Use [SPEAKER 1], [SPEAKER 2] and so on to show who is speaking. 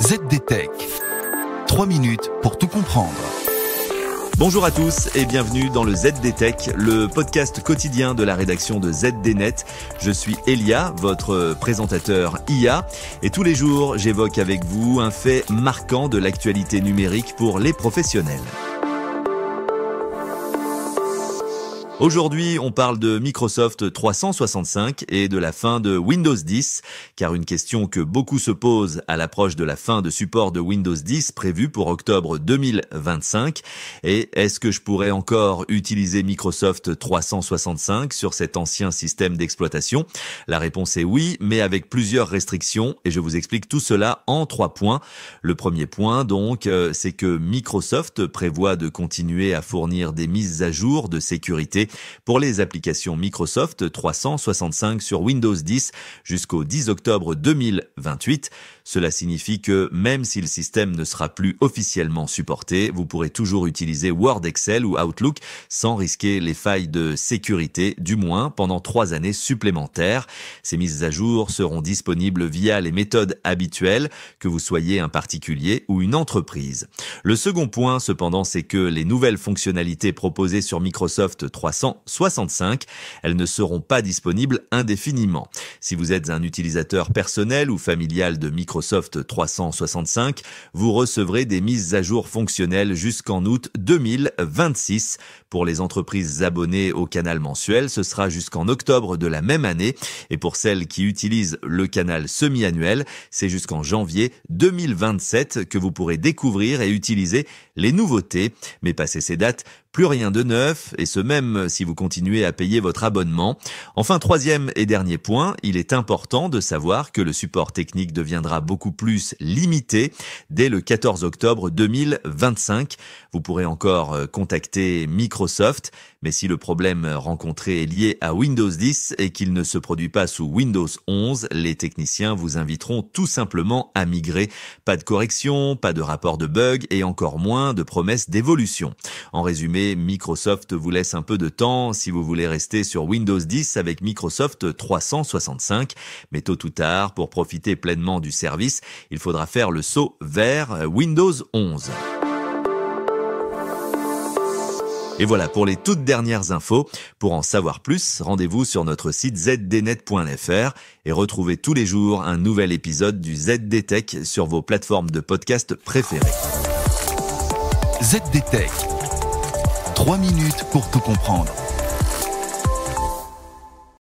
[SPEAKER 1] ZDTech. 3 minutes pour tout comprendre.
[SPEAKER 2] Bonjour à tous et bienvenue dans le ZDTech, le podcast quotidien de la rédaction de ZDNet. Je suis Elia, votre présentateur IA, et tous les jours j'évoque avec vous un fait marquant de l'actualité numérique pour les professionnels. Aujourd'hui, on parle de Microsoft 365 et de la fin de Windows 10, car une question que beaucoup se posent à l'approche de la fin de support de Windows 10 prévue pour octobre 2025 est: est-ce que je pourrais encore utiliser Microsoft 365 sur cet ancien système d'exploitation? La réponse est oui, mais avec plusieurs restrictions, et je vous explique tout cela en 3 points. Le premier point, donc, c'est que Microsoft prévoit de continuer à fournir des mises à jour de sécurité pour les applications Microsoft 365 sur Windows 10 jusqu'au 10 octobre 2028. Cela signifie que même si le système ne sera plus officiellement supporté, vous pourrez toujours utiliser Word, Excel ou Outlook sans risquer les failles de sécurité, du moins pendant 3 années supplémentaires. Ces mises à jour seront disponibles via les méthodes habituelles, que vous soyez un particulier ou une entreprise. Le second point, cependant, c'est que les nouvelles fonctionnalités proposées sur Microsoft 365, elles ne seront pas disponibles indéfiniment. Si vous êtes un utilisateur personnel ou familial de Microsoft 365, vous recevrez des mises à jour fonctionnelles jusqu'en août 2026. Pour les entreprises abonnées au canal mensuel, ce sera jusqu'en octobre de la même année. Et pour celles qui utilisent le canal semi-annuel, c'est jusqu'en janvier 2027 que vous pourrez découvrir et utiliser les nouveautés. Mais passé ces dates, plus rien de neuf, et ce même si vous continuez à payer votre abonnement. Enfin, troisième et dernier point, il est important de savoir que le support technique deviendra beaucoup plus limité dès le 14 octobre 2025. Vous pourrez encore contacter Microsoft, mais si le problème rencontré est lié à Windows 10 et qu'il ne se produit pas sous Windows 11, les techniciens vous inviteront tout simplement à migrer. Pas de correction, pas de rapport de bug et encore moins de promesses d'évolution. En résumé, Microsoft vous laisse un peu de temps si vous voulez rester sur Windows 10 avec Microsoft 365, mais tôt ou tard, pour profiter pleinement du service, il faudra faire le saut vers Windows 11. Et voilà pour les toutes dernières infos. Pour en savoir plus, rendez-vous sur notre site zdnet.fr et retrouvez tous les jours un nouvel épisode du ZDTech sur vos plateformes de podcast préférées.
[SPEAKER 1] ZDTech. 3 minutes pour tout comprendre.